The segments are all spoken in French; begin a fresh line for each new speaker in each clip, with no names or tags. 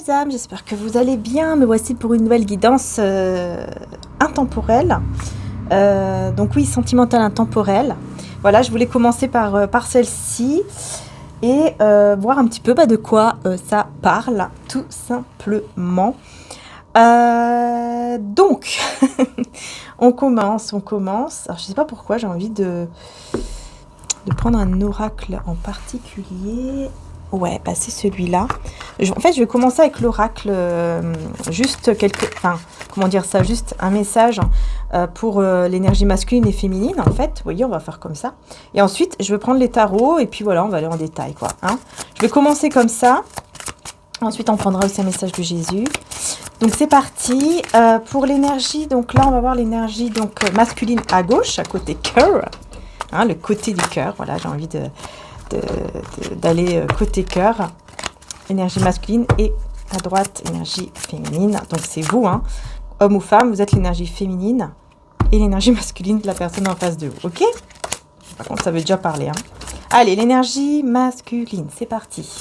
belles âmes, j'espère que vous allez bien. Me voici pour une nouvelle guidance intemporelle. Donc oui, sentimentale intemporelle. Voilà, je voulais commencer par celle-ci et voir un petit peu de quoi ça parle, tout simplement. Donc, on commence. Alors, je sais pas pourquoi j'ai envie de prendre un oracle en particulier. Ouais, c'est celui-là. En fait, je vais commencer avec l'oracle, juste juste un message pour l'énergie masculine et féminine, en fait. Vous voyez, on va faire comme ça. Et ensuite, je vais prendre les tarots et puis voilà, on va aller en détail, quoi. Hein. Je vais commencer comme ça. Ensuite, on prendra aussi un message de Jésus. Donc, c'est parti. Pour l'énergie, donc là, on va voir l'énergie donc masculine à gauche, à côté cœur. Hein, le côté du cœur. Voilà, j'ai envie d'aller côté cœur, énergie masculine, et à droite, énergie féminine. Donc, c'est vous, hein, homme ou femme, vous êtes l'énergie féminine et l'énergie masculine de la personne en face de vous. Ok? Par contre, ça veut déjà parler. Hein. Allez, l'énergie masculine, c'est parti.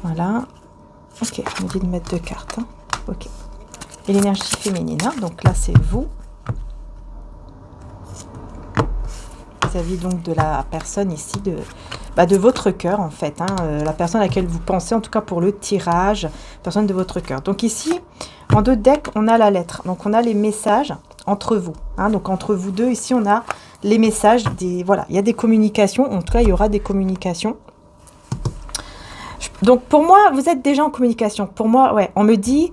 Voilà. Ok, on me dit de mettre 2 cartes. Hein. Ok. Et l'énergie féminine, hein, donc là c'est vous. Vis-à-vis donc de la personne ici, de votre cœur en fait. Hein, la personne à laquelle vous pensez, en tout cas pour le tirage, personne de votre cœur. Donc ici, en 2 decks, on a la lettre. Donc on a les messages entre vous. Hein, donc entre vous deux, ici on a les messages. Voilà, il y a des communications. En tout cas, il y aura des communications. Donc, pour moi, vous êtes déjà en communication. Pour moi, ouais, on me dit...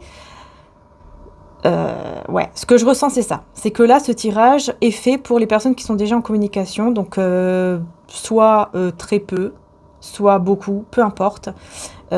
ouais, ce que je ressens, c'est ça. C'est que là, ce tirage est fait pour les personnes qui sont déjà en communication. Donc, soit très peu, soit beaucoup, peu importe.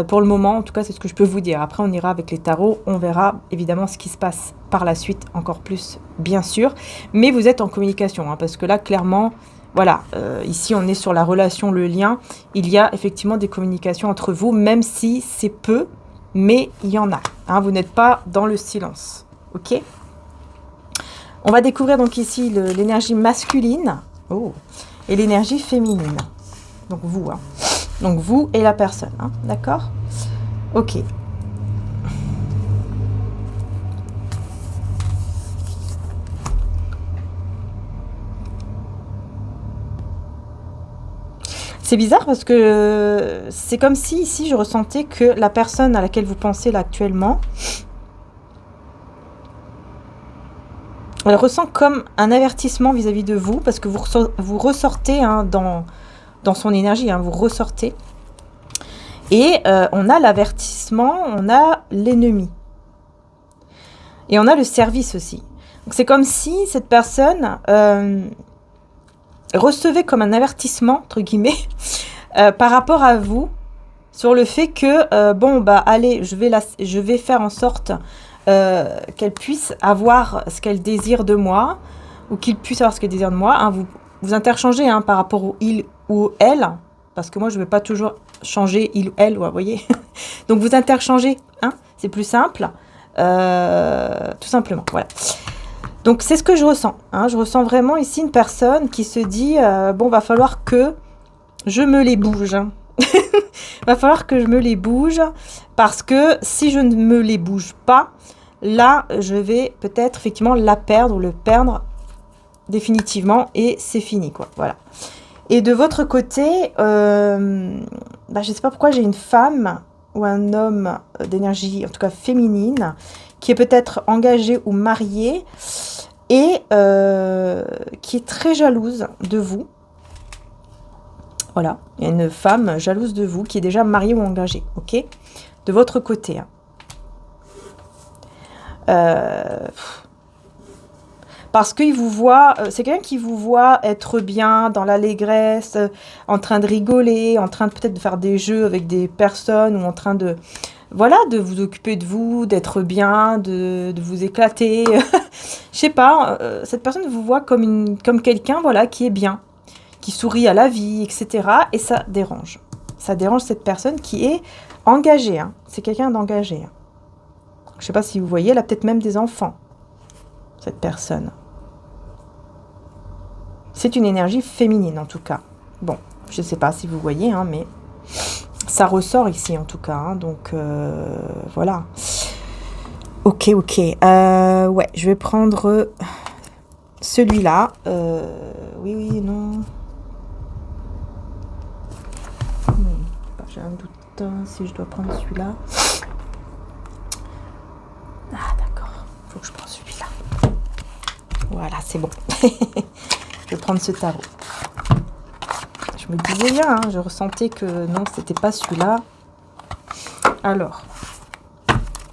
Pour le moment, en tout cas, c'est ce que je peux vous dire. Après, on ira avec les tarots. On verra, évidemment, ce qui se passe par la suite, encore plus, bien sûr. Mais vous êtes en communication, hein, parce que là, clairement... Voilà, ici on est sur la relation, le lien. Il y a effectivement des communications entre vous, même si c'est peu, mais il y en a. Hein, vous n'êtes pas dans le silence. Ok ? On va découvrir donc ici l'énergie masculine et l'énergie féminine. Donc vous, hein. Donc vous et la personne. Hein, d'accord ? Ok. C'est bizarre parce que c'est comme si ici je ressentais que la personne à laquelle vous pensez là actuellement, elle ressent comme un avertissement vis-à-vis de vous parce que vous ressortez hein, dans son énergie, hein, vous ressortez. Et on a l'avertissement, on a l'ennemi. Et on a le service aussi. Donc c'est comme si cette personne... recevez comme un avertissement, entre guillemets, par rapport à vous, sur le fait que, allez, je vais faire en sorte qu'elle puisse avoir ce qu'elle désire de moi, ou qu'il puisse avoir ce qu'elle désire de moi. Hein, vous interchangez hein, par rapport au il ou elle, parce que moi, je ne vais pas toujours changer il ou elle, ouais, vous voyez. Donc, vous interchangez, hein, c'est plus simple, tout simplement, voilà. Donc, c'est ce que je ressens. Hein. Je ressens vraiment ici une personne qui se dit, va falloir que je me les bouge. Va falloir que je me les bouge parce que si je ne me les bouge pas, là, je vais peut-être effectivement la perdre ou le perdre définitivement et c'est fini, quoi. Voilà. Et de votre côté, je ne sais pas pourquoi j'ai une femme ou un homme d'énergie, en tout cas féminine, qui est peut-être engagée ou mariée et qui est très jalouse de vous. Voilà, il y a une femme jalouse de vous qui est déjà mariée ou engagée, ok ? De votre côté. Hein. Parce qu'il vous voit, c'est quelqu'un qui vous voit être bien, dans l'allégresse, en train de rigoler, en train de peut-être de faire des jeux avec des personnes ou en train de... Voilà, de vous occuper de vous, d'être bien, de vous éclater. Je sais pas, cette personne vous voit comme quelqu'un voilà, qui est bien, qui sourit à la vie, etc. Et ça dérange. Ça dérange cette personne qui est engagée. Hein. C'est quelqu'un d'engagé. Hein. Je sais pas si vous voyez, elle a peut-être même des enfants, cette personne. C'est une énergie féminine en tout cas. Bon, je sais pas si vous voyez, hein, mais ça ressort ici en tout cas. Hein, donc voilà. Ok. Ouais, je vais prendre celui-là. Oui, non. J'ai un doute si je dois prendre celui-là. Ah d'accord, faut que je prenne celui-là. Voilà, c'est bon. Je vais prendre ce tarot. Je me disais bien, hein, je ressentais que non, c'était pas celui-là. Alors,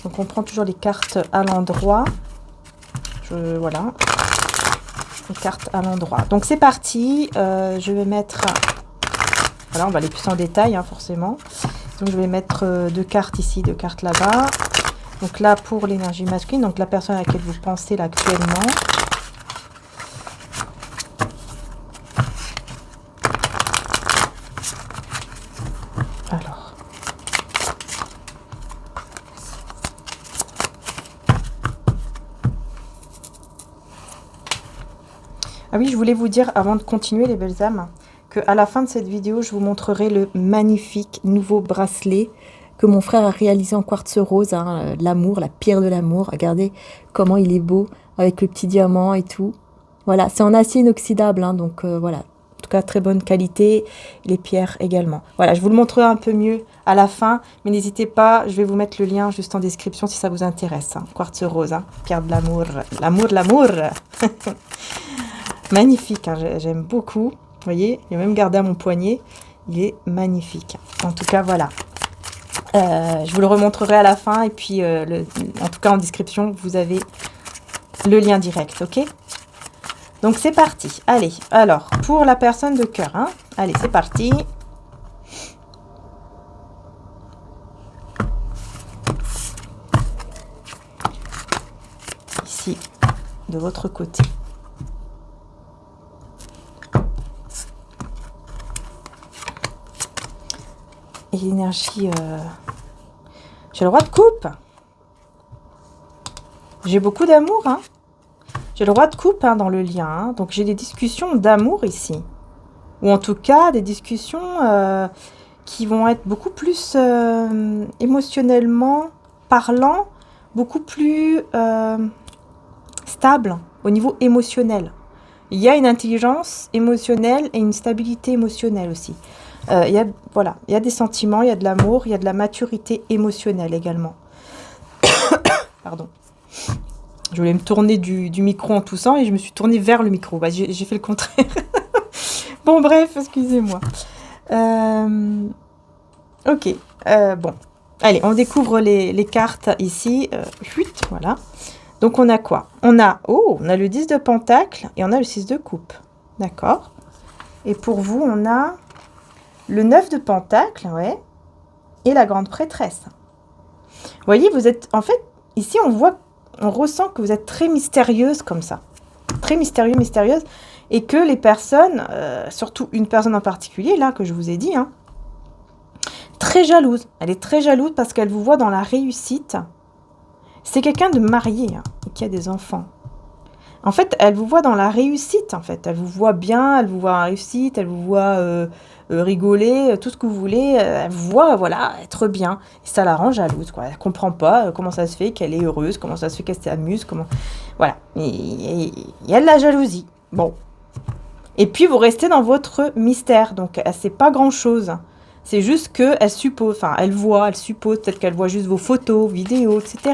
donc on prend toujours les cartes à l'endroit. Voilà, les cartes à l'endroit. Donc c'est parti. Je vais mettre. Voilà, on va aller plus en détail, hein, forcément. Donc je vais mettre 2 cartes ici, 2 cartes là-bas. Donc là pour l'énergie masculine, donc la personne à laquelle vous pensez là actuellement. Alors. Ah oui, je voulais vous dire avant de continuer les belles âmes, qu'à la fin de cette vidéo, je vous montrerai le magnifique nouveau bracelet que mon frère a réalisé en quartz rose, hein, l'amour, la pierre de l'amour. Regardez comment il est beau, avec le petit diamant et tout. Voilà, c'est en acier inoxydable, hein, donc voilà. En tout cas, très bonne qualité, les pierres également. Voilà, je vous le montrerai un peu mieux à la fin, mais n'hésitez pas, je vais vous mettre le lien juste en description si ça vous intéresse. Hein. Quartz rose, hein, pierre de l'amour, l'amour. Magnifique, hein, j'aime beaucoup. Vous voyez, il est même gardé à mon poignet. Il est magnifique. En tout cas, voilà. Je vous le remontrerai à la fin. Et puis, en tout cas, en description, vous avez le lien direct. Ok? Donc, c'est parti. Allez, alors, pour la personne de cœur. Hein, allez, c'est parti. Ici, de votre côté. Et l'énergie, j'ai le roi de coupe. J'ai beaucoup d'amour, hein. J'ai le roi de coupe hein, dans le lien. Hein. Donc j'ai des discussions d'amour ici. Ou en tout cas des discussions qui vont être beaucoup plus émotionnellement parlant, beaucoup plus stables au niveau émotionnel. Il y a une intelligence émotionnelle et une stabilité émotionnelle aussi. Il y a des sentiments, il y a de l'amour, il y a de la maturité émotionnelle également. Pardon. Je voulais me tourner du micro en toussant et je me suis tournée vers le micro. Bah, j'ai fait le contraire. Bon, bref, excusez-moi. Ok, bon. Allez, on découvre les cartes ici. Voilà. Donc, on a quoi? On a le 10 de pentacle et on a le 6 de coupe. D'accord. Et pour vous, on a le 9 de pentacle, ouais, et la grande prêtresse. Vous voyez, vous êtes, en fait, ici, on ressent que vous êtes très mystérieuse comme ça. Très mystérieuse. Et que les personnes, surtout une personne en particulier, là, que je vous ai dit, hein, très jalouse. Elle est très jalouse parce qu'elle vous voit dans la réussite. C'est quelqu'un de marié, hein, et qui a des enfants. En fait, elle vous voit dans la réussite, en fait. Elle vous voit bien, elle vous voit en réussite, elle vous voit rigoler, tout ce que vous voulez. Elle vous voit, voilà, être bien. Et ça la rend jalouse, quoi. Elle ne comprend pas comment ça se fait qu'elle est heureuse, comment ça se fait qu'elle s'amuse, comment... Voilà. Et il y a de la jalousie. Bon. Et puis, vous restez dans votre mystère. Donc, elle ne sait pas grand-chose. C'est juste qu'elle suppose, enfin, elle suppose, peut-être qu'elle voit juste vos photos, vidéos, etc.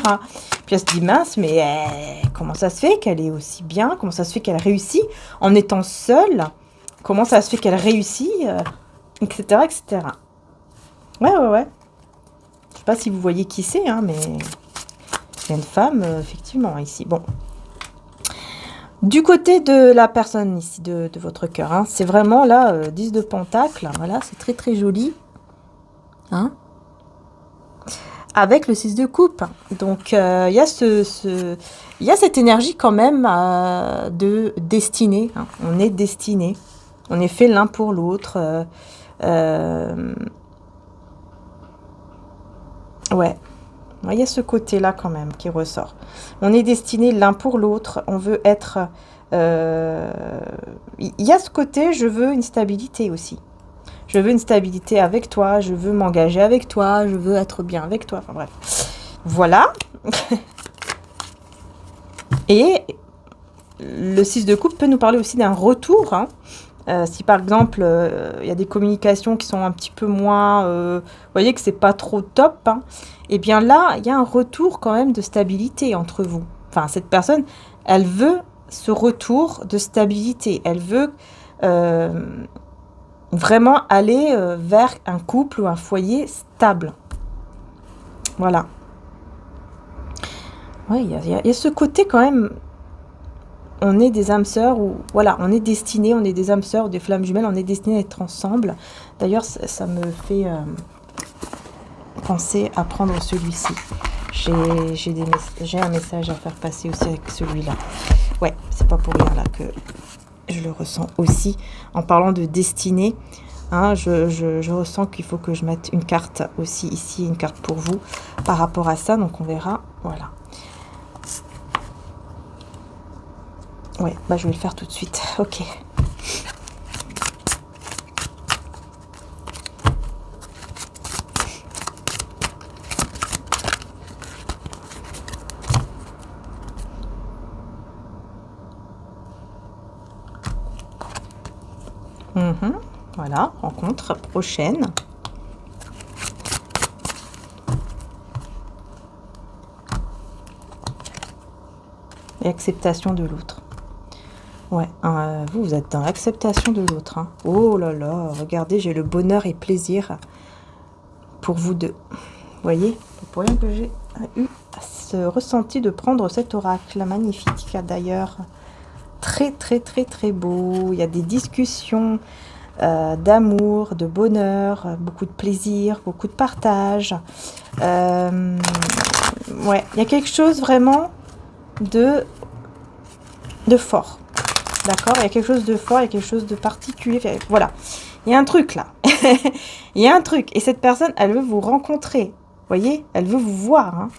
Puis elle se dit, mince, mais comment ça se fait qu'elle est aussi bien? Comment ça se fait qu'elle réussit en étant seule? Comment ça se fait qu'elle réussit etc., etc. Ouais. Je sais pas si vous voyez qui c'est, hein, mais il y a une femme, effectivement, ici. Bon. Du côté de la personne ici, de votre cœur, hein, c'est vraiment là, 10 de pentacle. Voilà, c'est très très joli. Hein, avec le 6 de coupe. Donc, il y a il y a cette énergie quand même de destinée. Hein. On est destiné. On est fait l'un pour l'autre. Ouais. Il y a ce côté-là quand même qui ressort. On est destiné l'un pour l'autre. On veut être... Il y a ce côté, je veux une stabilité aussi. Je veux une stabilité avec toi. Je veux m'engager avec toi. Je veux être bien avec toi. Enfin bref. Voilà. Et le 6 de coupe peut nous parler aussi d'un retour. Hein. Si par exemple, il y a des communications qui sont un petit peu moins... vous voyez que c'est pas trop top. Hein, et bien là, il y a un retour quand même de stabilité entre vous. Enfin, cette personne, elle veut ce retour de stabilité. Elle veut vraiment aller vers un couple ou un foyer stable. Voilà. Oui, il y a ce côté quand même... On est des âmes sœurs, ou voilà, on est destinés, on est des âmes sœurs, des flammes jumelles, on est destinés à être ensemble. D'ailleurs, ça me fait penser à prendre celui-ci. J'ai un message à faire passer aussi avec celui-là. Ouais, c'est pas pour rien là que je le ressens aussi. En parlant de destinée, hein, je ressens qu'il faut que je mette une carte aussi ici, une carte pour vous par rapport à ça. Donc on verra, voilà. Ouais, bah je vais le faire tout de suite. Ok. Voilà, rencontre prochaine. Et acceptation de l'autre. Ouais, vous êtes dans l'acceptation de l'autre. Hein. Oh là là, regardez, j'ai le bonheur et plaisir pour vous deux. Vous voyez, c'est pour rien que j'ai eu ce ressenti de prendre cet oracle. Magnifique, d'ailleurs. Très, très, très, très beau. Il y a des discussions d'amour, de bonheur, beaucoup de plaisir, beaucoup de partage. Ouais, il y a quelque chose vraiment de fort. D'accord, il y a quelque chose de fort, il y a quelque chose de particulier. Voilà, il y a un truc là. Il y a un truc. Et cette personne, elle veut vous rencontrer. Vous voyez, elle veut vous voir. Hein.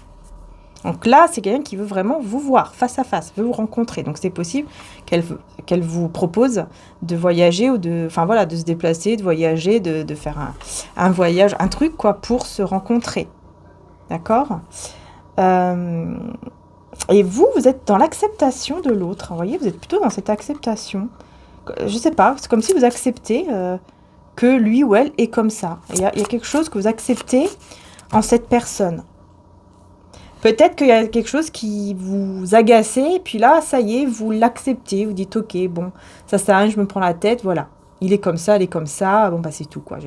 Donc là, c'est quelqu'un qui veut vraiment vous voir face à face, veut vous rencontrer. Donc c'est possible qu'elle vous propose de voyager ou de se déplacer, de voyager, de faire un voyage, un truc quoi, pour se rencontrer. D'accord ? Et vous êtes dans l'acceptation de l'autre. Vous voyez, vous êtes plutôt dans cette acceptation. Je sais pas, c'est comme si vous acceptez que lui ou elle est comme ça. Il y a quelque chose que vous acceptez en cette personne. Peut-être qu'il y a quelque chose qui vous agace, et puis là, ça y est, vous l'acceptez. Vous dites, ok, bon, ça sert à rien, je me prends la tête, voilà. Il est comme ça, elle est comme ça, bon, bah c'est tout, quoi.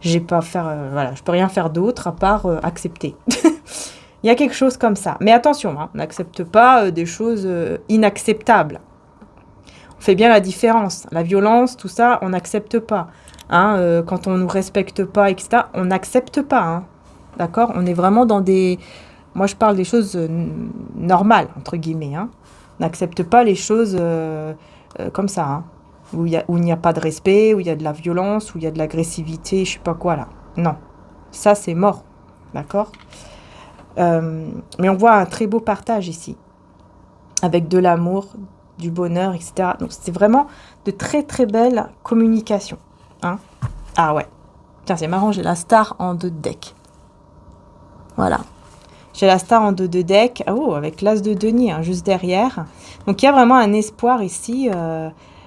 J'ai pas faire, voilà, je peux rien faire d'autre à part accepter. Il y a quelque chose comme ça. Mais attention, hein, on n'accepte pas des choses inacceptables. On fait bien la différence. La violence, tout ça, on n'accepte pas. Hein, quand on ne nous respecte pas, etc., on n'accepte pas. Hein, d'accord ? On est vraiment dans des... Moi, je parle des choses normales, entre guillemets. Hein. On n'accepte pas les choses comme ça, hein, où il n'y a pas de respect, où il y a de la violence, où il y a de l'agressivité, je sais pas quoi, là. Non. Ça, c'est mort. D'accord ? Mais on voit un très beau partage ici, avec de l'amour, du bonheur, etc. Donc, c'est vraiment de très, très belles communications. Hein. Ah ouais. Tiens, c'est marrant, j'ai la star en 2 de deck. Voilà. J'ai la star en 2 de deck. Oh, avec l'as de denier, hein, juste derrière. Donc, il y a vraiment un espoir ici.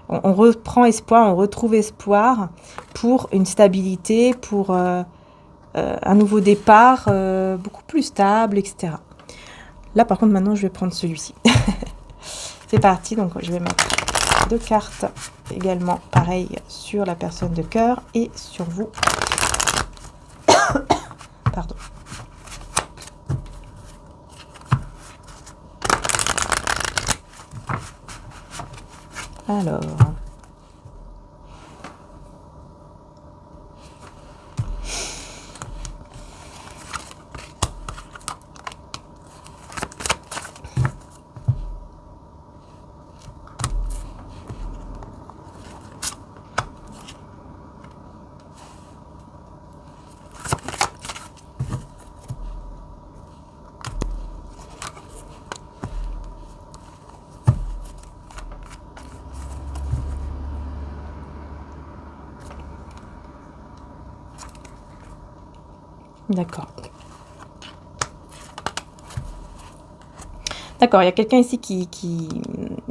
On reprend espoir, on retrouve espoir pour une stabilité, pour... un nouveau départ, beaucoup plus stable, etc. Là, par contre, maintenant, je vais prendre celui-ci. C'est parti, donc je vais mettre 2 cartes également, pareil, sur la personne de cœur et sur vous. Pardon. Alors... D'accord. D'accord, il y a quelqu'un ici qui...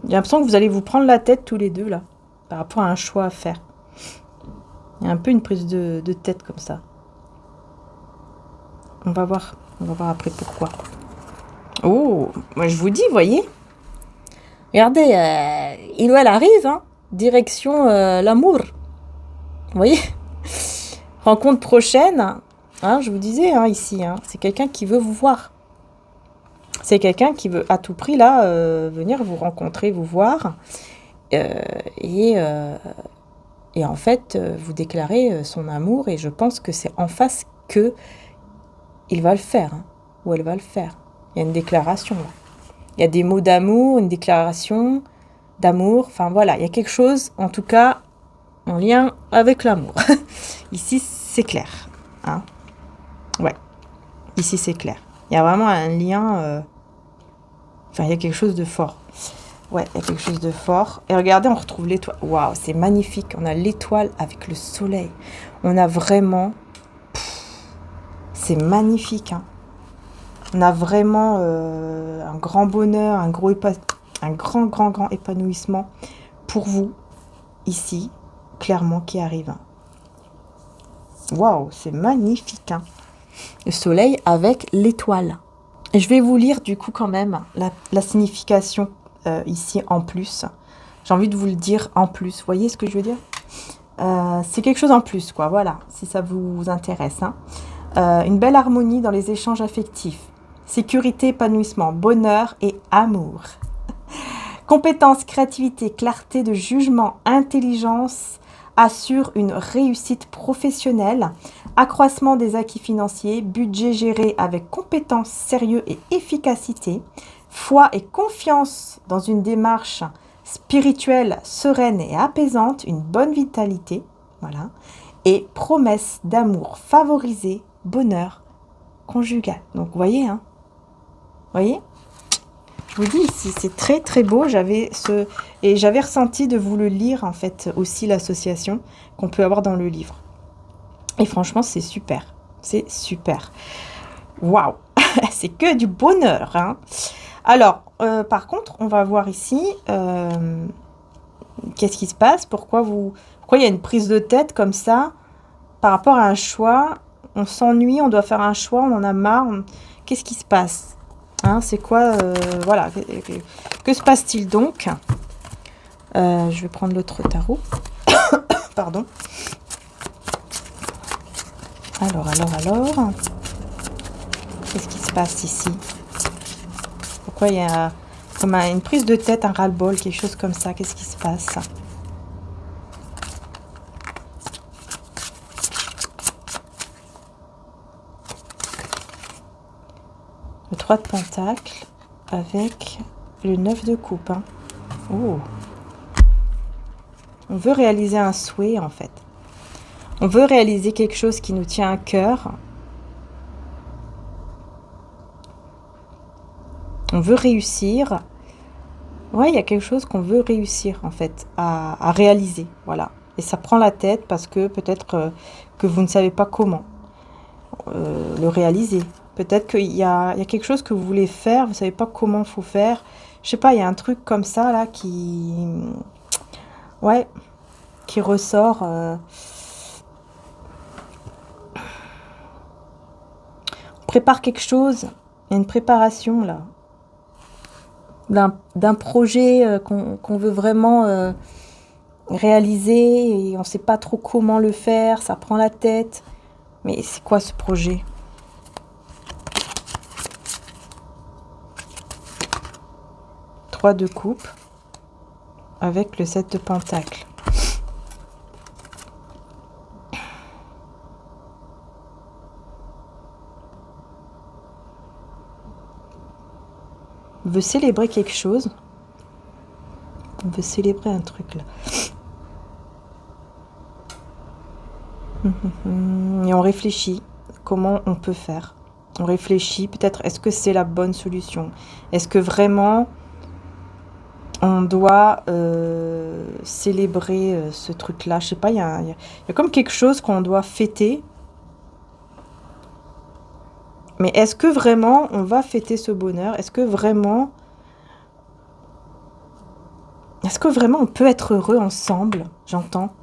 J'ai l'impression que vous allez vous prendre la tête tous les deux, là, par rapport à un choix à faire. Il y a un peu une prise de tête comme ça. On va voir après pourquoi. Oh, moi je vous dis, voyez. Regardez, il ou elle arrive, hein, direction l'amour. Vous voyez? Rencontre prochaine, hein, je vous disais, hein, ici, hein, c'est quelqu'un qui veut vous voir. C'est quelqu'un qui veut à tout prix, là, venir vous rencontrer, vous voir. Et en fait, vous déclarez son amour. Et je pense que c'est en face que il va le faire, hein, ou elle va le faire. Il y a une déclaration, là. Il y a des mots d'amour, une déclaration d'amour. Enfin, voilà, il y a quelque chose, en tout cas, en lien avec l'amour. Ici, c'est clair. Hein. Ouais, ici, c'est clair. Il y a vraiment un lien... Enfin, il y a quelque chose de fort. Ouais, il y a quelque chose de fort. Et regardez, on retrouve l'étoile. Waouh, c'est magnifique. On a l'étoile avec le soleil. On a vraiment... C'est magnifique, hein. On a vraiment un grand bonheur, un grand épanouissement pour vous, ici, clairement, qui arrive. Waouh, c'est magnifique, hein. Le soleil avec l'étoile. Et je vais vous lire, du coup, quand même, la signification ici, en plus. J'ai envie de vous le dire en plus. Vous voyez ce que je veux dire? C'est quelque chose en plus, quoi. Voilà, si ça vous intéresse, hein. Une belle harmonie dans les échanges affectifs. Sécurité, épanouissement, bonheur et amour. Compétence, créativité, clarté de jugement, intelligence assurent une réussite professionnelle. Accroissement des acquis financiers, budget géré avec compétence, sérieux et efficacité. Foi et confiance dans une démarche spirituelle, sereine et apaisante. Une bonne vitalité. Voilà. Et promesse d'amour favorisée, bonheur conjugal. Donc, vous voyez, hein? Vous voyez? Je vous dis ici, c'est très très beau. J'avais ressenti de vous le lire, en fait, aussi l'association qu'on peut avoir dans le livre. Et franchement, c'est super. C'est super. Waouh! C'est que du bonheur, hein? Alors, par contre, on va voir ici, qu'est-ce qui se passe? Pourquoi il y a une prise de tête comme ça par rapport à un choix? On s'ennuie, on doit faire un choix, on en a marre. Qu'est-ce qui se passe? Hein, c'est quoi, voilà, que se passe-t-il donc? Je vais prendre l'autre tarot. Pardon. Alors. Qu'est-ce qui se passe ici? Pourquoi il y a comme une prise de tête, un ras-le-bol, quelque chose comme ça? Qu'est-ce qui se passe? Le 3 de Pentacle avec le 9 de coupe. Hein. Oh. On veut réaliser un souhait, en fait. On veut réaliser quelque chose qui nous tient à cœur. On veut réussir. Ouais, il y a quelque chose qu'on veut réussir, en fait, à réaliser. Voilà. Et ça prend la tête parce que peut-être que vous ne savez pas comment le réaliser. Peut-être qu'il y a quelque chose que vous voulez faire, vous ne savez pas comment il faut faire. Je sais pas, il y a un truc comme ça, là, qui ressort. On prépare quelque chose. Il y a une préparation, là. D'un projet qu'on veut vraiment réaliser et on ne sait pas trop comment le faire, ça prend la tête. Mais c'est quoi ce projet? Trois de coupe avec le 7 de pentacle. On veut célébrer quelque chose. On veut célébrer un truc là. Et on réfléchit comment on peut faire. On réfléchit peut-être, est-ce que c'est la bonne solution? Est-ce que vraiment on doit célébrer ce truc-là? Je sais pas, il y a comme quelque chose qu'on doit fêter. Mais est-ce que vraiment on va fêter ce bonheur? Est-ce que vraiment on peut être heureux ensemble? J'entends.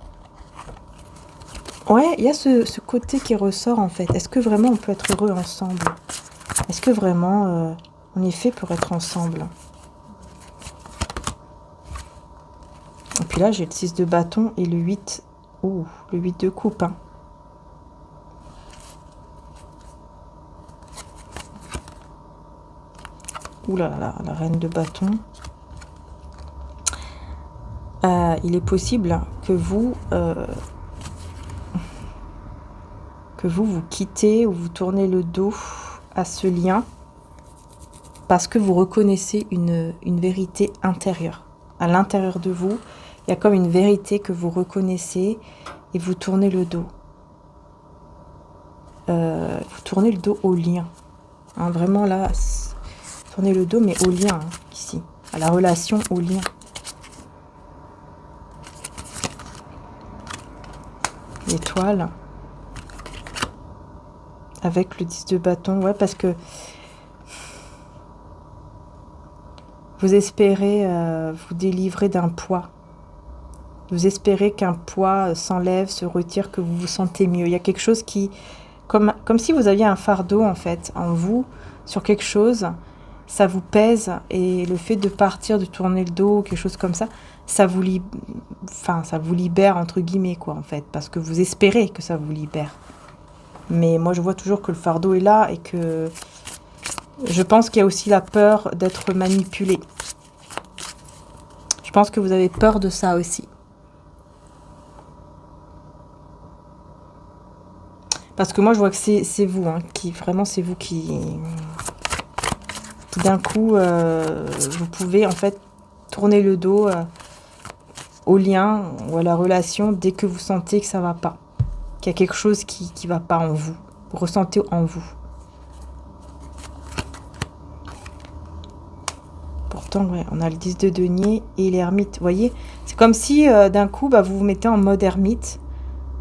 Ouais, il y a ce côté qui ressort en fait. Est-ce que vraiment on peut être heureux ensemble? Est-ce que vraiment on est fait pour être ensemble? Et puis là, j'ai le 6 de bâton et le 8. Ouh, le 8 de coupe. Hein. Ouh là là, la reine de bâton. Il est possible que vous quittez ou vous tournez le dos à ce lien parce que vous reconnaissez une vérité intérieure. À l'intérieur de vous, il y a comme une vérité que vous reconnaissez et vous tournez le dos. Vous tournez le dos au lien. Hein, vraiment là, tournez le dos mais au lien, hein, ici. À la relation, au lien. L'étoile. Avec le 10 de bâton, ouais, parce que vous espérez vous délivrer d'un poids. Vous espérez qu'un poids s'enlève, se retire, que vous vous sentez mieux. Il y a quelque chose qui... Comme si vous aviez un fardeau, en fait, en vous, sur quelque chose, ça vous pèse, et le fait de partir, de tourner le dos, quelque chose comme ça, ça vous libère, entre guillemets, quoi, en fait, parce que vous espérez que ça vous libère. Mais moi, je vois toujours que le fardeau est là et que je pense qu'il y a aussi la peur d'être manipulé. Je pense que vous avez peur de ça aussi. Parce que moi, je vois que c'est vous, hein, c'est vous qui d'un coup, vous pouvez en fait tourner le dos au lien ou à la relation dès que vous sentez que ça va pas. Qu'il y a quelque chose qui ne va pas en vous. Vous ressentez en vous. Pourtant, ouais, on a le 10 de denier et l'ermite. Vous voyez, c'est comme si d'un coup, vous vous mettez en mode ermite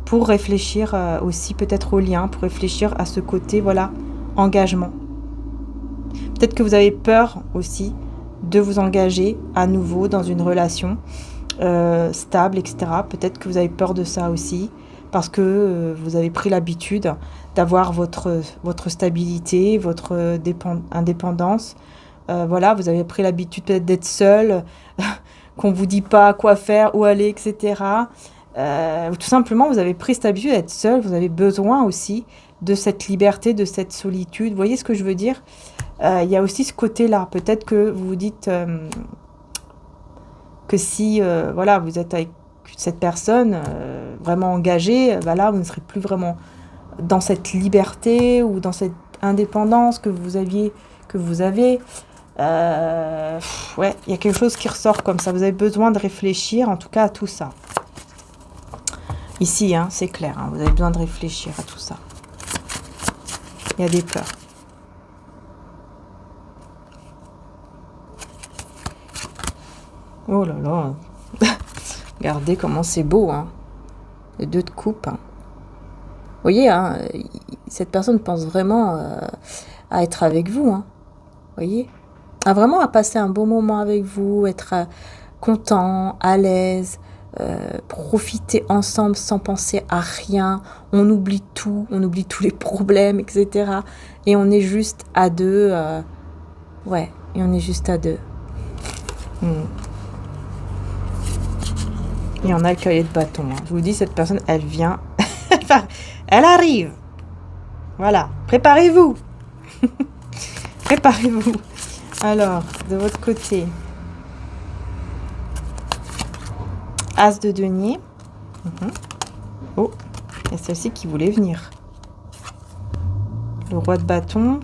pour réfléchir aussi peut-être au lien, pour réfléchir à ce côté, voilà, engagement. Peut-être que vous avez peur aussi de vous engager à nouveau dans une relation stable, etc. Peut-être que vous avez peur de ça aussi. Parce que vous avez pris l'habitude d'avoir votre stabilité, votre indépendance. Voilà, vous avez pris l'habitude peut-être d'être seul, qu'on ne vous dit pas quoi faire, où aller, etc. Tout simplement, vous avez pris cette habitude d'être seul. Vous avez besoin aussi de cette liberté, de cette solitude. Vous voyez ce que je veux dire? Il y a aussi ce côté-là. Peut-être que vous vous dites que si voilà, vous êtes avec cette personne vraiment engagée, là, vous ne serez plus vraiment dans cette liberté ou dans cette indépendance que vous avez. Ouais, il y a quelque chose qui ressort comme ça. Vous avez besoin de réfléchir, en tout cas, à tout ça. Ici, hein, c'est clair, hein, vous avez besoin de réfléchir à tout ça. Il y a des peurs. Oh là là. Regardez comment c'est beau, hein. Les 2 de coupe. Hein. Vous voyez, hein, cette personne pense vraiment à être avec vous. Hein. Vous voyez, vraiment à passer un bon moment avec vous, être content, à l'aise, profiter ensemble sans penser à rien. On oublie tout, on oublie tous les problèmes, etc. Et on est juste à deux. Ouais, et on est juste à deux. Il y en a le cavalier de bâton. Hein. Je vous dis, cette personne, elle vient. Elle arrive. Voilà. Préparez-vous. Préparez-vous. Alors, de votre côté. As de denier. Oh, il y a celle-ci qui voulait venir. Le roi de bâton.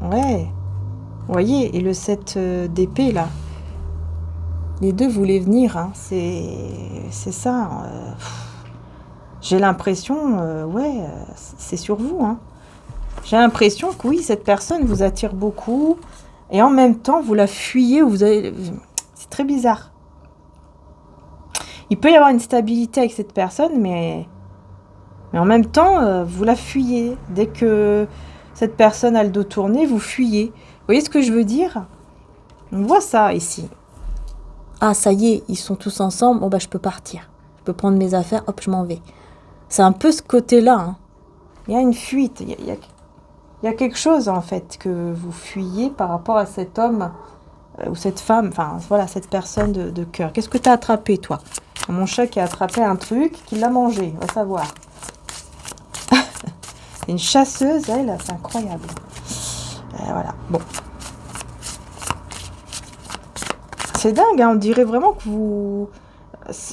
Ouais. Vous voyez, et le 7 d'épée, là. Les 2 voulaient venir, hein. C'est ça. J'ai l'impression, ouais, c'est sur vous. Hein. J'ai l'impression que oui, cette personne vous attire beaucoup. Et en même temps, vous la fuyez. C'est très bizarre. Il peut y avoir une stabilité avec cette personne, mais en même temps, vous la fuyez. Dès que Cette personne a le dos tourné, vous fuyez. Vous voyez ce que je veux dire? On voit ça ici. Ah, ça y est, ils sont tous ensemble. Bon, bah, je peux partir. Je peux prendre mes affaires. Hop, je m'en vais. C'est un peu ce côté-là. Hein. Il y a une fuite. Il y a quelque chose, en fait, que vous fuyez par rapport à cet homme ou cette femme. Enfin, voilà, cette personne de cœur. Qu'est-ce que tu as attrapé, toi? Mon chat qui a attrapé un truc, qui l'a mangé. On va savoir. Une chasseuse, elle, c'est incroyable. Voilà, bon. C'est dingue, hein, on dirait vraiment que vous...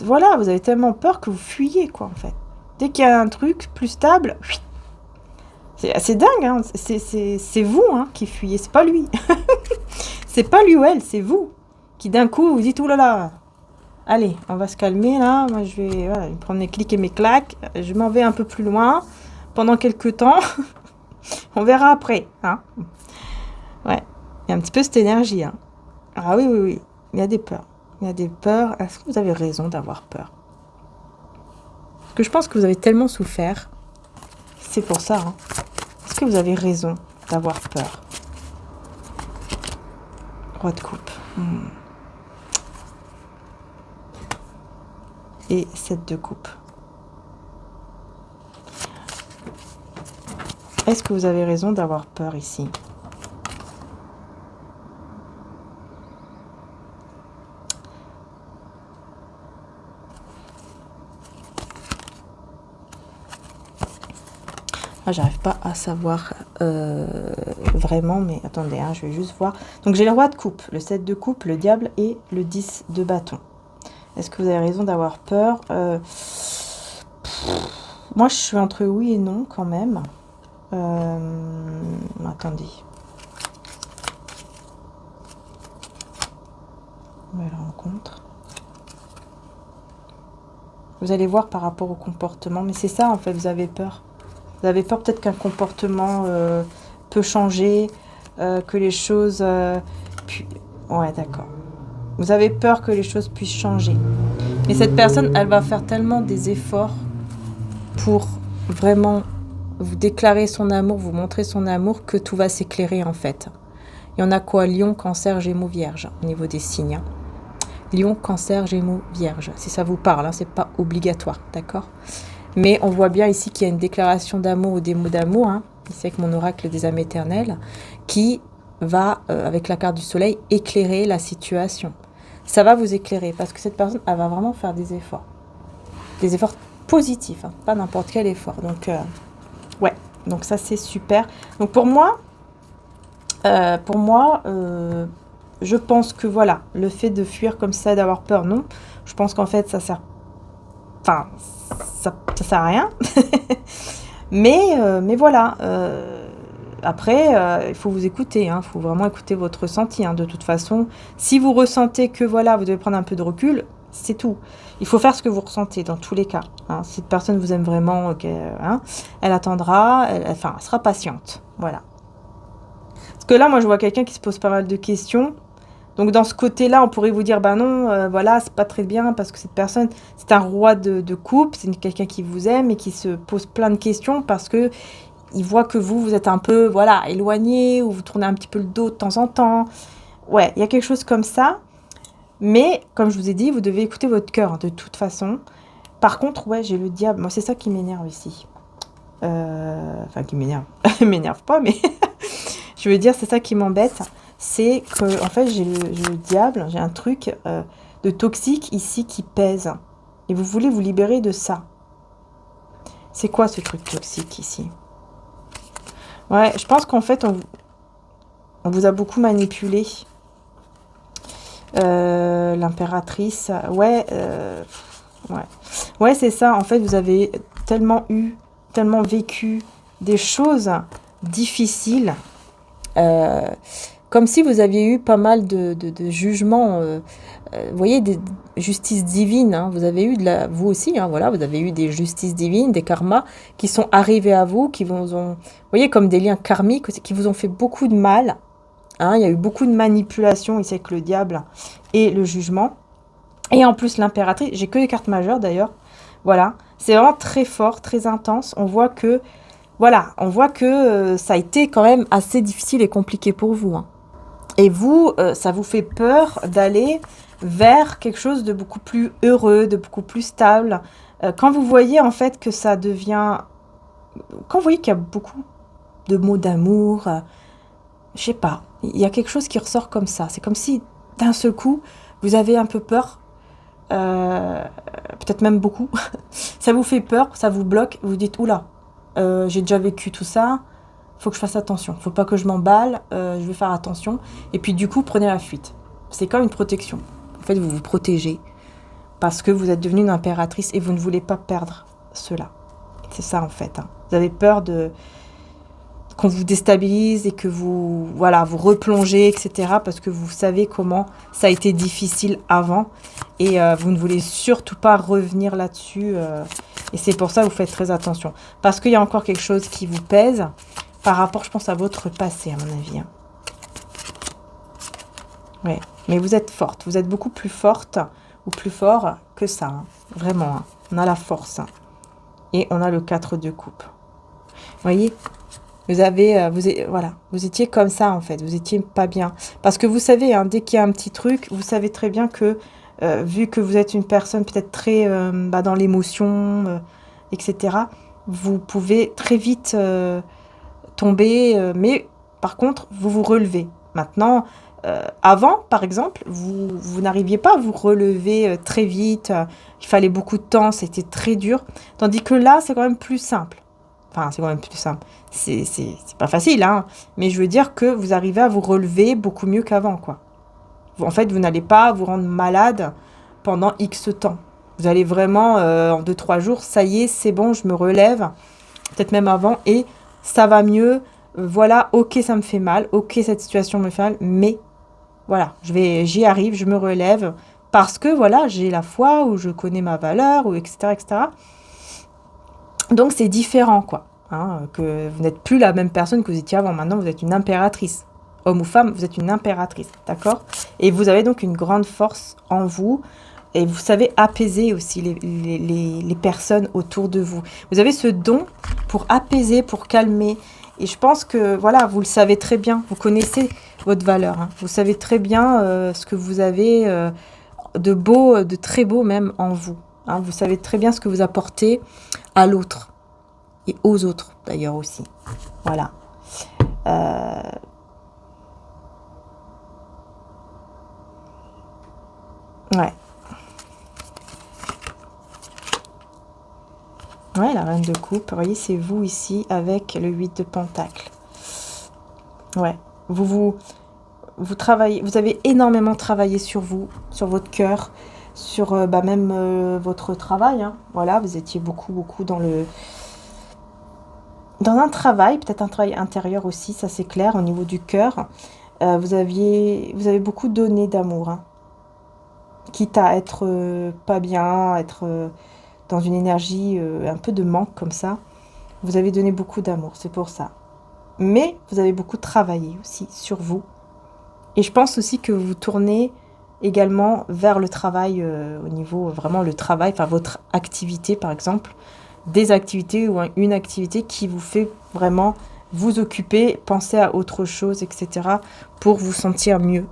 Voilà, vous avez tellement peur que vous fuyez, quoi, en fait. Dès qu'il y a un truc plus stable... C'est dingue, hein, c'est vous hein, qui fuyez, c'est pas lui. C'est pas lui ou elle, c'est vous. Qui d'un coup, vous dites, oulala, allez, on va se calmer, là. Moi, je vais voilà, prendre mes clics et mes claques. Je m'en vais un peu plus loin, pendant quelques temps. On verra après, hein. Ouais, il y a un petit peu cette énergie, hein. Ah oui, oui, oui. Il y a des peurs. Il y a des peurs. Est-ce que vous avez raison d'avoir peur? Parce que je pense que vous avez tellement souffert. C'est pour ça. Hein. Est-ce que vous avez raison d'avoir peur? Roi de coupe. Et 7 de coupe. Est-ce que vous avez raison d'avoir peur ici? Ah, j'arrive pas à savoir vraiment, mais attendez, hein, je vais juste voir. Donc j'ai le roi de coupe, le 7 de coupe, le diable et le 10 de bâton. Est-ce que vous avez raison d'avoir peur? Moi, je suis entre oui et non quand même. Attendez. Nouvelle rencontre. Vous allez voir par rapport au comportement, mais c'est ça en fait, vous avez peur. Vous avez peur peut-être qu'un comportement peut changer, que les choses... Ouais, d'accord. Vous avez peur que les choses puissent changer. Mais cette personne, elle va faire tellement des efforts pour vraiment vous déclarer son amour, vous montrer son amour, que tout va s'éclairer en fait. Il y en a quoi? Lion, Cancer, Gémeaux, Vierge, au niveau des signes. Hein. Lion, Cancer, Gémeaux, Vierge. Si ça vous parle, hein, c'est pas obligatoire, d'accord? Mais on voit bien ici qu'il y a une déclaration d'amour ou des mots d'amour, hein, ici avec mon oracle des âmes éternelles, qui va, avec la carte du soleil, éclairer la situation. Ça va vous éclairer, parce que cette personne, elle va vraiment faire des efforts. Des efforts positifs, hein, pas n'importe quel effort. Donc, ouais, donc ça c'est super. Donc pour moi, je pense que voilà, le fait de fuir comme ça, d'avoir peur, non. Je pense qu'en fait, ça sert... Enfin, ça sert à rien. mais voilà. Après, il faut vous écouter. Il faut vraiment écouter votre ressenti. Hein, de toute façon, si vous ressentez que voilà, vous devez prendre un peu de recul, c'est tout. Il faut faire ce que vous ressentez dans tous les cas. Hein. Si cette personne vous aime vraiment, elle attendra, elle sera patiente. Voilà. Parce que là, moi, je vois quelqu'un qui se pose pas mal de questions. Donc, dans ce côté-là, on pourrait vous dire, ben non, voilà, c'est pas très bien parce que cette personne, c'est un roi de coupe, c'est quelqu'un qui vous aime et qui se pose plein de questions parce que il voit que vous êtes un peu, voilà, éloigné ou vous tournez un petit peu le dos de temps en temps. Ouais, il y a quelque chose comme ça. Mais, comme je vous ai dit, vous devez écouter votre cœur, hein, de toute façon. Par contre, ouais, j'ai le diable. Moi, c'est ça qui m'énerve ici. Enfin, qui m'énerve. M'énerve pas, mais... je veux dire, c'est ça qui m'embête. C'est que, en fait, j'ai le diable, j'ai un truc de toxique ici qui pèse. Et vous voulez vous libérer de ça. C'est quoi ce truc toxique ici? Ouais, je pense qu'en fait, on vous a beaucoup manipulé. L'impératrice, ouais, c'est ça. En fait, vous avez tellement vécu des choses difficiles. Comme si vous aviez eu pas mal de jugements, vous voyez, des justices divines, hein, vous avez eu vous aussi, hein, voilà, vous avez eu des justices divines, des karmas qui sont arrivés à vous, qui vous ont, vous voyez, comme des liens karmiques, qui vous ont fait beaucoup de mal, hein, il y a eu beaucoup de manipulation ici avec le diable et le jugement, et en plus l'impératrice, j'ai que les cartes majeures d'ailleurs, voilà, c'est vraiment très fort, très intense, on voit que voilà, on voit que ça a été quand même assez difficile et compliqué pour vous, hein. Et vous, ça vous fait peur d'aller vers quelque chose de beaucoup plus heureux, de beaucoup plus stable. Quand vous voyez en fait que ça devient... Quand vous voyez qu'il y a beaucoup de mots d'amour, je sais pas, il y a quelque chose qui ressort comme ça. C'est comme si d'un seul coup, vous avez un peu peur, peut-être même beaucoup. Ça vous fait peur, ça vous bloque, vous dites, oula, j'ai déjà vécu tout ça, faut que je fasse attention, faut pas que je m'emballe, je vais faire attention. Et puis du coup, prenez la fuite. C'est comme une protection. En fait, vous vous protégez parce que vous êtes devenue une impératrice et vous ne voulez pas perdre cela. C'est ça en fait, hein. Vous avez peur qu'on vous déstabilise et que vous, voilà, vous replongez, etc. Parce que vous savez comment ça a été difficile avant et vous ne voulez surtout pas revenir là-dessus. Et c'est pour ça que vous faites très attention. Parce qu'il y a encore quelque chose qui vous pèse par rapport, je pense, à votre passé, à mon avis, hein. Ouais. Mais vous êtes forte. Vous êtes beaucoup plus forte ou plus fort que ça, hein. Vraiment, hein. On a la force, hein. Et on a le 4 de coupe. Vous voyez ? Voilà, vous étiez comme ça en fait, vous étiez pas bien. Parce que vous savez, hein, dès qu'il y a un petit truc, vous savez très bien que, vu que vous êtes une personne peut-être très dans l'émotion, etc., vous pouvez très vite tomber, mais par contre, vous vous relevez. Maintenant, avant, par exemple, vous n'arriviez pas à vous relever très vite, il fallait beaucoup de temps, c'était très dur. Tandis que là, c'est quand même plus simple. Enfin, c'est quand même plus simple. C'est pas facile, hein. Mais je veux dire que vous arrivez à vous relever beaucoup mieux qu'avant, quoi. En fait, vous n'allez pas vous rendre malade pendant X temps. Vous allez vraiment, en 2-3 jours, ça y est, c'est bon, je me relève. Peut-être même avant, et ça va mieux. Voilà, ok, ça me fait mal. Ok, cette situation me fait mal. Mais, voilà, j'y arrive, je me relève. Parce que, voilà, j'ai la foi, ou je connais ma valeur, ou etc., etc. Donc, c'est différent, quoi. Hein, que vous n'êtes plus la même personne que vous étiez avant. Maintenant, vous êtes une impératrice. Homme ou femme, vous êtes une impératrice, d'accord ? Et vous avez donc une grande force en vous. Et vous savez apaiser aussi les personnes autour de vous. Vous avez ce don pour apaiser, pour calmer. Et je pense que, voilà, vous le savez très bien. Vous connaissez votre valeur, hein. Vous savez très bien ce que vous avez de beau, de très beau même en vous, hein. Vous savez très bien ce que vous apportez à l'autre. Et aux autres, d'ailleurs, aussi. Voilà. Ouais. Ouais, la reine de coupe. Vous voyez, c'est vous ici avec le 8 de pentacle. Ouais. Vous travaillez, vous avez énormément travaillé sur vous, sur votre cœur, sur même votre travail, hein. Voilà, vous étiez beaucoup dans un travail, peut-être un travail intérieur aussi, ça c'est clair, au niveau du cœur. Vous avez beaucoup donné d'amour, hein. Quitte à être pas bien, être dans une énergie un peu de manque comme ça. Vous avez donné beaucoup d'amour, c'est pour ça. Mais vous avez beaucoup travaillé aussi sur vous. Et je pense aussi que vous tournez également vers le travail, au niveau vraiment le travail, enfin votre activité par exemple, des activités ou une activité qui vous fait vraiment vous occuper, penser à autre chose, etc. pour vous sentir mieux.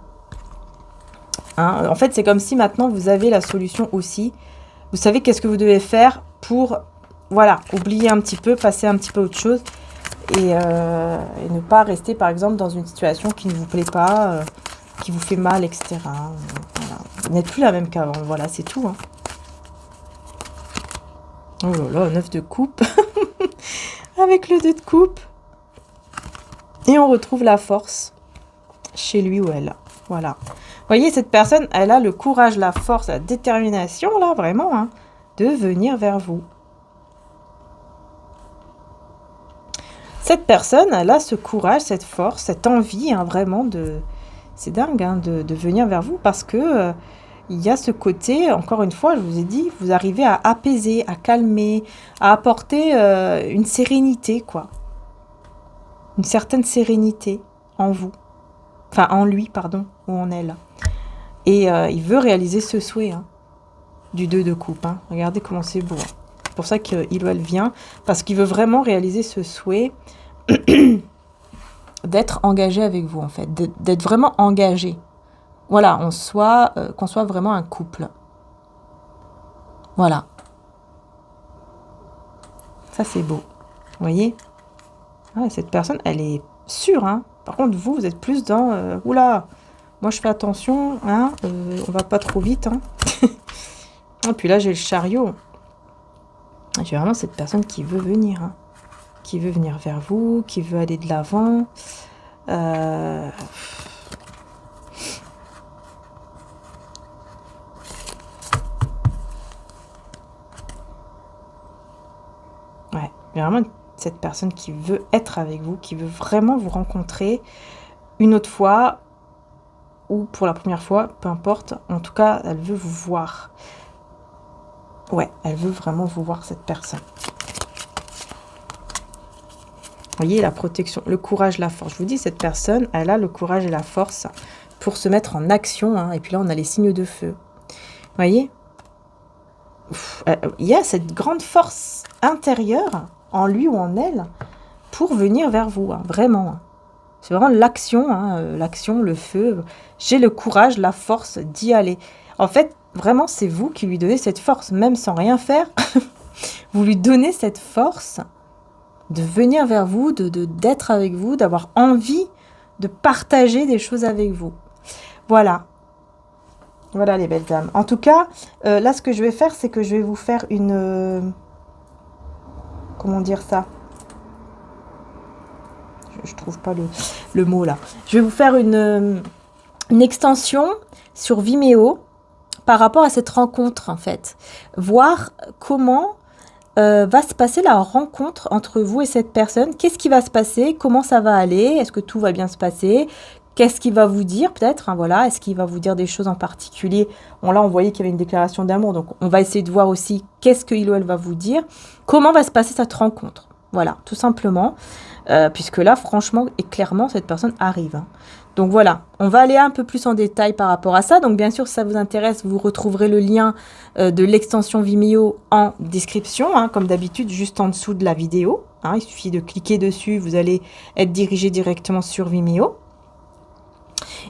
Hein, en fait, c'est comme si maintenant vous avez la solution aussi. Vous savez qu'est-ce que vous devez faire pour, voilà, oublier un petit peu, passer un petit peu à autre chose et ne pas rester par exemple dans une situation qui ne vous plaît pas, qui vous fait mal, etc. Voilà. Vous n'êtes plus la même qu'avant, voilà, c'est tout, hein. Oh là là, 9 de coupe. Avec le 2 de coupe. Et on retrouve la force chez lui ou elle. Voilà. Vous voyez, cette personne, elle a le courage, la force, la détermination, là, vraiment, hein, de venir vers vous. Cette personne, elle a ce courage, cette force, cette envie, hein, vraiment de... C'est dingue, hein, de venir vers vous parce que... il y a ce côté, encore une fois, je vous ai dit, vous arrivez à apaiser, à calmer, à apporter une sérénité, quoi. Une certaine sérénité en vous. Enfin, en lui, pardon, ou en elle. Et il veut réaliser ce souhait, hein, du 2 de coupe, hein. Regardez comment c'est beau, hein. pour ça qu'il ou elle vient, parce qu'il veut vraiment réaliser ce souhait d'être engagé avec vous, en fait, d'être vraiment engagé. Voilà, qu'on soit vraiment un couple. Voilà. Ça, c'est beau. Vous voyez? Ah, cette personne, elle est sûre, hein. Par contre, vous êtes plus dans... oula, moi, je fais attention, hein. On va pas trop vite, hein. Et puis là, j'ai le chariot. J'ai vraiment cette personne qui veut venir, hein. Qui veut venir vers vous, qui veut aller de l'avant. Ouais, vraiment cette personne qui veut être avec vous, qui veut vraiment vous rencontrer une autre fois ou pour la première fois, peu importe. En tout cas, elle veut vous voir. Ouais, elle veut vraiment vous voir, cette personne. Vous voyez, la protection, le courage, la force. Je vous dis, cette personne, elle a le courage et la force pour se mettre en action, hein. Et puis là, on a les signes de feu. Vous voyez? Il y a cette grande force intérieure, en lui ou en elle, pour venir vers vous, hein, vraiment. C'est vraiment l'action, hein, l'action, le feu. J'ai le courage, la force d'y aller. En fait, vraiment, c'est vous qui lui donnez cette force, même sans rien faire. Vous lui donnez cette force de venir vers vous, d'être avec vous, d'avoir envie de partager des choses avec vous. Voilà. Voilà les belles âmes. En tout cas, là, ce que je vais faire, c'est que je vais vous faire une... comment dire ça? Je trouve pas le mot là. Je vais vous faire une extension sur Vimeo par rapport à cette rencontre, en fait. Voir comment va se passer la rencontre entre vous et cette personne. Qu'est-ce qui va se passer? Comment ça va aller? Est-ce que tout va bien se passer? Qu'est-ce qu'il va vous dire peut-être, hein, voilà. Est-ce qu'il va vous dire des choses en particulier? Bon, là, on voyait qu'il y avait une déclaration d'amour. Donc, on va essayer de voir aussi qu'est-ce qu'il ou elle va vous dire. Comment va se passer cette rencontre? Voilà, tout simplement. Puisque là, franchement et clairement, cette personne arrive, hein. Donc voilà, on va aller un peu plus en détail par rapport à ça. Donc bien sûr, si ça vous intéresse, vous retrouverez le lien de l'extension Vimeo en description, hein, comme d'habitude, juste en dessous de la vidéo, hein. Il suffit de cliquer dessus, vous allez être dirigé directement sur Vimeo.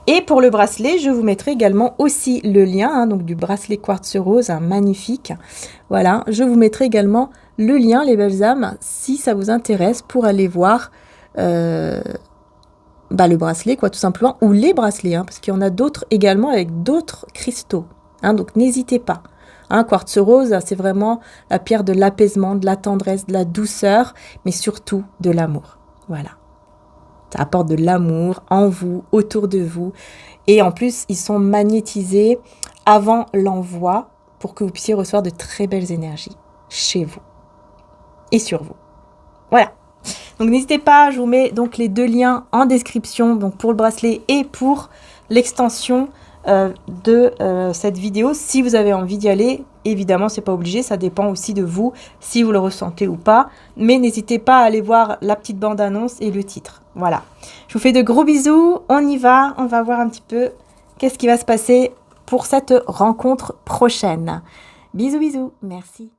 Et pour le bracelet, je vous mettrai également aussi le lien, hein, donc du bracelet quartz rose, hein, magnifique. Voilà, je vous mettrai également le lien, les belles âmes, si ça vous intéresse, pour aller voir le bracelet, quoi, tout simplement, ou les bracelets, hein, parce qu'il y en a d'autres également avec d'autres cristaux, hein, donc n'hésitez pas. Hein, quartz rose, c'est vraiment la pierre de l'apaisement, de la tendresse, de la douceur, mais surtout de l'amour. Voilà. Ça apporte de l'amour en vous, autour de vous. Et en plus, ils sont magnétisés avant l'envoi pour que vous puissiez recevoir de très belles énergies chez vous et sur vous. Voilà. Donc n'hésitez pas, je vous mets donc les deux liens en description, donc pour le bracelet et pour l'extension de cette vidéo. Si vous avez envie d'y aller, évidemment, c'est pas obligé, ça dépend aussi de vous, si vous le ressentez ou pas. Mais n'hésitez pas à aller voir la petite bande-annonce et le titre. Voilà. Je vous fais de gros bisous, on y va, on va voir un petit peu qu'est-ce qui va se passer pour cette rencontre prochaine. Bisous, bisous, merci.